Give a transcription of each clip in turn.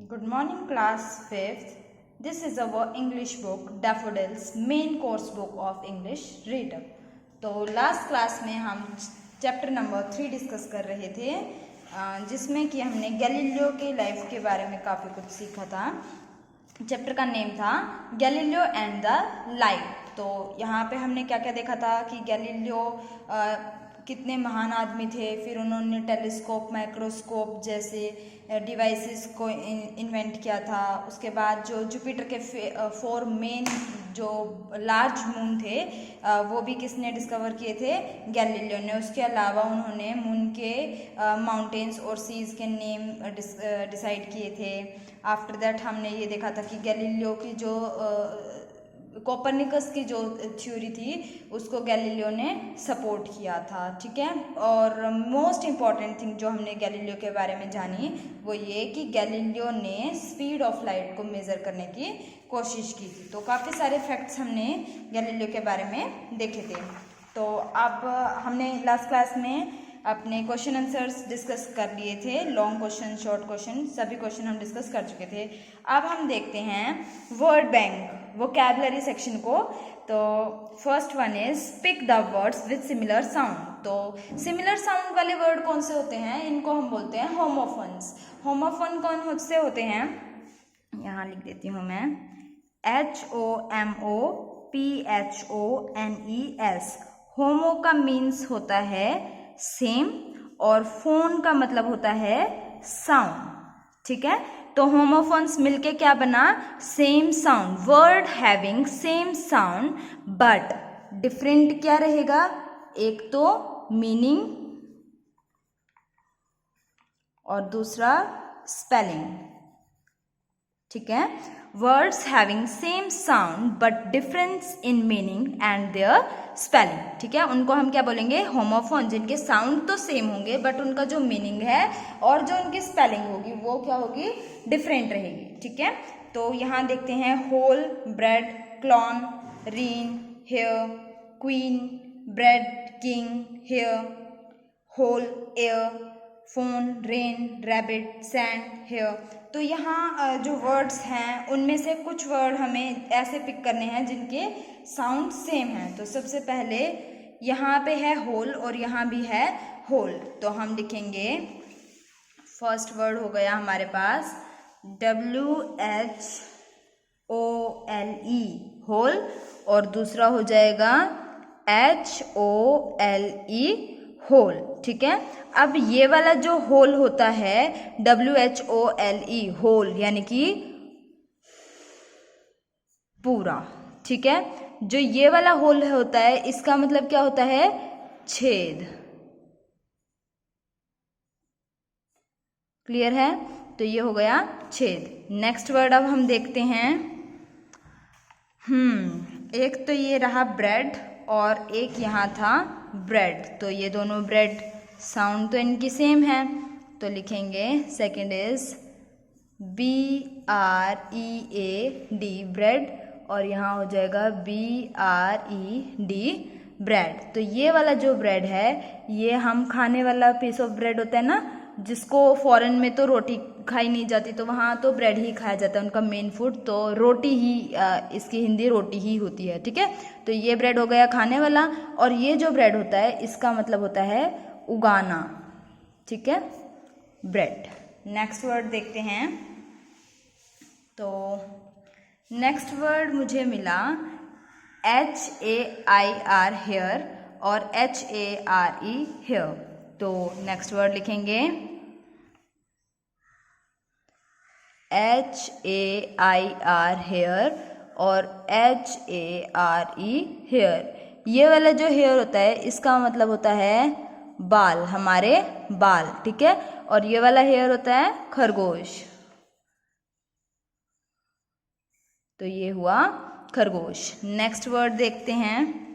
Good morning, class 5th. This is our English book, Daffodils, main course book of English Reader. तो last class में हम chapter number 3 discuss कर रहे थे, जिसमें कि हमने गैलीलियो के लाइफ के बारे में काफ़ी कुछ सीखा था। चैप्टर का नेम था गैलीलियो एंड द लाइट। तो यहाँ पे हमने क्या क्या देखा था कि गैलीलियो कितने महान आदमी थे, फिर उन्होंने टेलीस्कोप, माइक्रोस्कोप जैसे डिवाइसेस को इन्वेंट किया था। उसके बाद जो जुपिटर के 4 मेन जो लार्ज मून थे वो भी किसने डिस्कवर किए थे? गैलीलियो ने। उसके अलावा उन्होंने मून के माउंटेन्स और सीज के नेम डिसाइड किए थे। आफ्टर दैट हमने ये देखा था कि गैलीलियो की जो कोपरनिकस की जो थ्योरी थी उसको गैलीलियो ने सपोर्ट किया था, ठीक है। और मोस्ट इम्पॉर्टेंट थिंग जो हमने गैलीलियो के बारे में जानी वो ये कि गैलीलियो ने स्पीड ऑफ लाइट को मेज़र करने की कोशिश की थी। तो काफ़ी सारे फैक्ट्स हमने गैलीलियो के बारे में देखे थे। तो अब हमने लास्ट क्लास में अपने क्वेश्चन आंसर्स डिस्कस कर लिए थे, लॉन्ग क्वेश्चन, शॉर्ट क्वेश्चन, सभी क्वेश्चन हम डिस्कस कर चुके थे। अब हम देखते हैं वर्ड बैंक, वोकैबुलरी सेक्शन को। तो first one is pick the words with similar sound. तो सिमिलर साउंड वाले वर्ड कौन से होते हैं? इनको हम बोलते हैं होमोफोन्स। होमोफोन कौन से होते हैं? यहाँ लिख देती हूँ मैं, HOMOPHONES। होमो का मीन्स होता है सेम और फोन का मतलब होता है साउंड, ठीक है। तो होमोफोन्स मिलके क्या बना? Same sound. Word having same sound but different क्या रहेगा? एक तो मीनिंग और दूसरा स्पेलिंग, ठीक है। Words having same sound but difference in meaning and their spelling, ठीक है। उनको हम क्या बोलेंगे? होमोफोन। जिनके साउंड तो सेम होंगे बट उनका जो मीनिंग है और जो उनकी स्पेलिंग होगी वो क्या होगी? डिफरेंट रहेगी, ठीक है। तो यहाँ देखते हैं hole, bread, clone, reign, hair, queen, bred, king, hare, whole, air, phone, rain, rabbit, sand, heir. तो यहाँ जो वर्ड्स हैं उनमें से कुछ वर्ड हमें ऐसे पिक करने हैं जिनके साउंड सेम हैं। तो सबसे पहले यहाँ पे है होल और यहाँ भी है होल। तो हम लिखेंगे, फर्स्ट वर्ड हो गया हमारे पास WHOLE, होल, और दूसरा हो जाएगा HOLE, होल, ठीक है। अब ये वाला जो होल होता है WHOLE, होल यानी कि पूरा, ठीक है। जो ये वाला होल होता है इसका मतलब क्या होता है? छेद। क्लियर है? तो ये हो गया छेद। नेक्स्ट वर्ड अब हम देखते हैं। एक तो ये रहा ब्रेड और एक यहाँ था ब्रेड। तो ये दोनों ब्रेड, साउंड तो इनकी सेम है, तो लिखेंगे सेकंड इज BREAD, ब्रेड, और यहाँ हो जाएगा BRED, ब्रेड। तो ये वाला जो ब्रेड है ये हम खाने वाला पीस ऑफ ब्रेड होता है ना, जिसको फॉरेन में तो रोटी खाई नहीं जाती, तो वहाँ तो ब्रेड ही खाया जाता है, उनका मेन फूड तो रोटी ही, इसकी हिंदी रोटी ही होती है, ठीक है। तो ये ब्रेड हो गया खाने वाला, और ये जो ब्रेड होता है इसका मतलब होता है उगाना, ठीक है, ब्रेड। नेक्स्ट वर्ड देखते हैं। तो नेक्स्ट वर्ड मुझे मिला HAIR, हेयर, और HARE, हेयर। तो नेक्स्ट वर्ड लिखेंगे HAIR, हेयर, और HARE, हेयर। ये वाला जो हेयर होता है इसका मतलब होता है बाल, हमारे बाल, ठीक है। और ये वाला हेयर होता है खरगोश। तो ये हुआ खरगोश। नेक्स्ट वर्ड देखते हैं।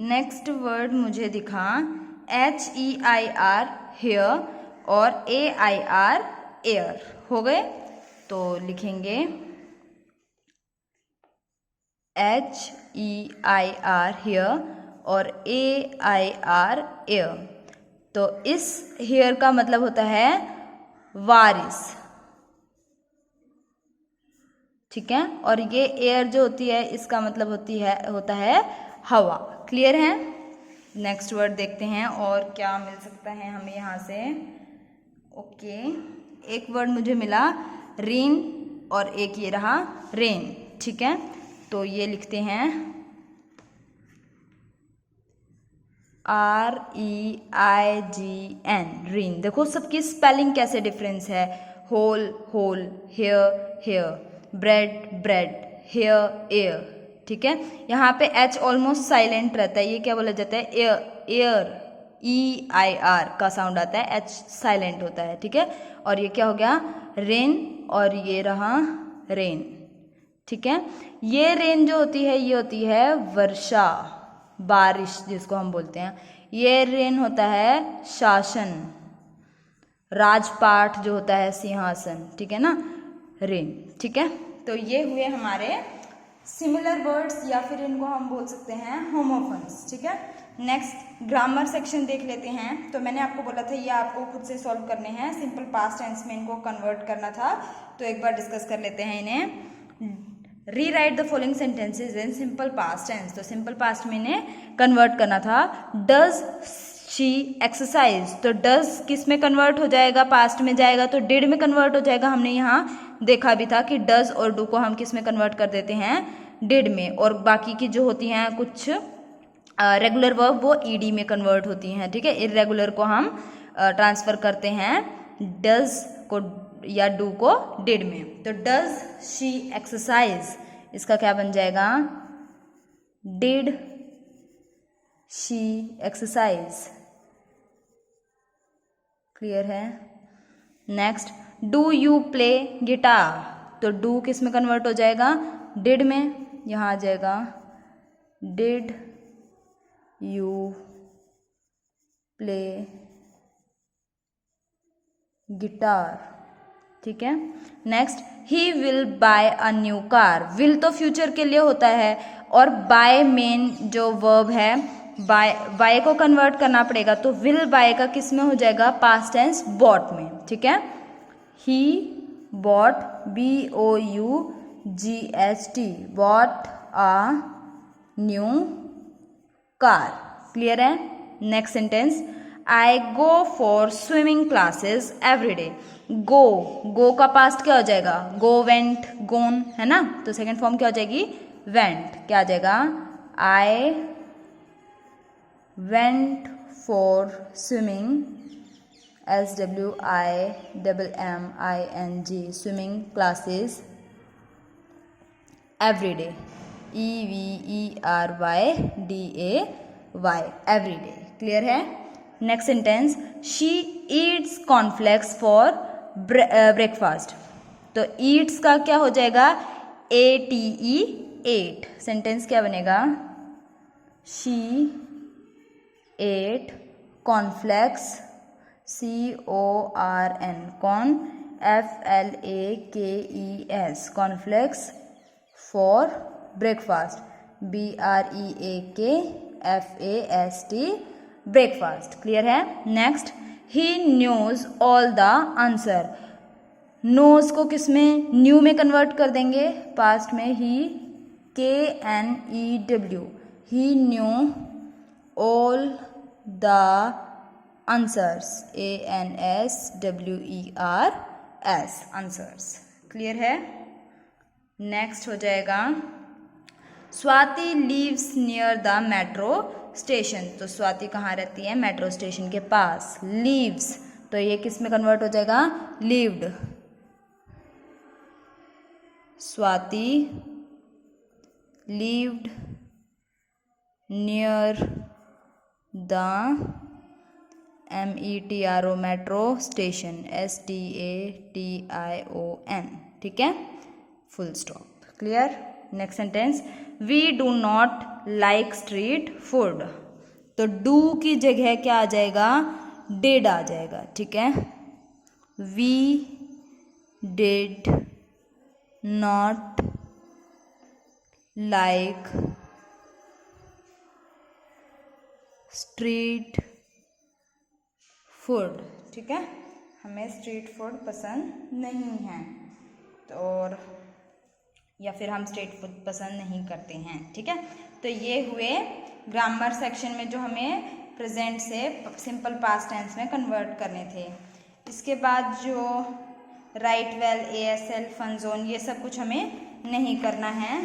नेक्स्ट वर्ड मुझे दिखा HEIR, हेयर, और AIR, एयर, हो गए। तो लिखेंगे HEIR, हेयर, और AIR, एयर। तो इस हेयर का मतलब होता है वारिस, ठीक है। और ये एयर जो होती है इसका मतलब होता है हवा। क्लियर है। नेक्स्ट वर्ड देखते हैं और क्या मिल सकता है हमें यहाँ से। ओके, एक वर्ड मुझे मिला रेन और एक ये रहा रेन। ठीक है, तो ये लिखते हैं REIGN, रेन। देखो सबकी स्पेलिंग कैसे डिफरेंस है। Hole whole, hair hare, bread bred, heir air. ठीक है, यहाँ पे H ऑलमोस्ट साइलेंट रहता है। ये क्या बोला जाता है, एयर एयर, EIR का साउंड आता है, H साइलेंट होता है। ठीक है, और ये क्या हो गया रेन और ये रहा रेन। ठीक है, ये रेन जो होती है ये होती है वर्षा, बारिश जिसको हम बोलते हैं। ये रेन होता है शासन, राजपाट जो होता है सिंहासन। ठीक है ना, रेन। ठीक है, तो ये हुए हमारे सिमिलर वर्ड्स या फिर इनको हम बोल सकते हैं होमोफोन्स। ठीक है, नेक्स्ट ग्रामर सेक्शन देख लेते हैं। तो मैंने आपको बोला था ये आपको खुद से सॉल्व करने हैं, सिंपल पास्ट टेंस में इनको कन्वर्ट करना था। तो एक बार डिस्कस कर लेते हैं इन्हें। Rewrite the following sentences in simple past tense. तो सिंपल पास्ट में इन्हें कन्वर्ट करना था। डज शी एक्सरसाइज, तो डज किस में कन्वर्ट हो जाएगा, पास्ट में जाएगा तो डिड में कन्वर्ट हो जाएगा। हमने यहाँ देखा भी था कि डज और डू को हम किस में कन्वर्ट कर देते हैं, डिड में। और बाकी की जो होती हैं कुछ रेगुलर वर्ब वो ईडी में कन्वर्ट होती हैं। ठीक है, इरेगुलर को हम ट्रांसफर करते हैं डज को या डू को डिड में। तो डज शी एक्सरसाइज, इसका क्या बन जाएगा, डिड शी एक्सरसाइज। क्लियर है। Next, do you play guitar, तो डू किस में कन्वर्ट हो जाएगा, डिड में। यहाँ आ जाएगा डिड यू प्ले गिटार। ठीक है, next, he will buy a new car. Will तो फ्यूचर के लिए होता है और बाय मेन जो वर्ब है, बाय को कन्वर्ट करना पड़ेगा। तो विल बाय का किस में हो जाएगा, पास्ट टेंस बॉट में। ठीक है, he bought, BOUGHT, bought a new car. Clear है। Next sentence, I go for swimming classes every day. Go का पास्ट क्या हो जाएगा, गो वेंट गोन, है ना। तो सेकेंड फॉर्म क्या हो जाएगी, वेंट। क्या आ जाएगा, I went for swimming, SWIMMING, swimming classes every day, EVERYDAY, every day. Clear है। Next sentence, she eats cornflakes for breakfast. तो ईट्स का क्या हो जाएगा, ATE, 8। सेंटेंस क्या बनेगा, she ate cornflakes, CORN, corn, FLAKES, cornflakes for breakfast, BREAKFAST, breakfast. Clear है। Next, he knows all the answer. Knows को किस में, न्यू में कन्वर्ट कर देंगे, पास्ट में ही, KNEW, he knew all the answers, ANSWERS, answers. Clear है। Next हो जाएगा, Swati leaves near the metro station. तो स्वाति कहाँ रहती है, मेट्रो स्टेशन के पास। लीव्स, तो ये किस में कन्वर्ट हो जाएगा, lived. Swati lived near the metro station, STATION। ठीक है, full stop. Clear. Next sentence, we do not like street food. तो डू की जगह क्या आ जाएगा, डिड आ जाएगा। ठीक है, we did not like street food. ठीक है, हमें स्ट्रीट फूड पसंद नहीं है। तो और या फिर हम स्ट्रेट फूड पसंद नहीं करते हैं। ठीक है, तो ये हुए ग्रामर सेक्शन में जो हमें प्रेजेंट से सिंपल पास्ट टेंस में कन्वर्ट करने थे। इसके बाद जो write well, ASL, fun zone, ये सब कुछ हमें नहीं करना है।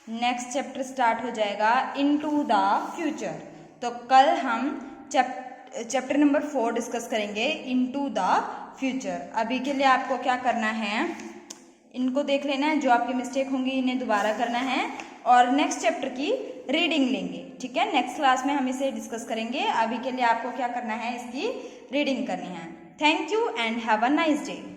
नेक्स्ट चैप्टर स्टार्ट हो जाएगा इनटू द फ्यूचर। तो कल हम चैप्टर नंबर 4 डिस्कस करेंगे इनटू द फ्यूचर। अभी के लिए आपको क्या करना है, इनको देख लेना है, जो आपकी मिस्टेक होंगी इन्हें दोबारा करना है और नेक्स्ट चैप्टर की रीडिंग लेंगे। ठीक है, नेक्स्ट क्लास में हम इसे डिस्कस करेंगे। अभी के लिए आपको क्या करना है, इसकी रीडिंग करनी है। Thank you and have a nice day.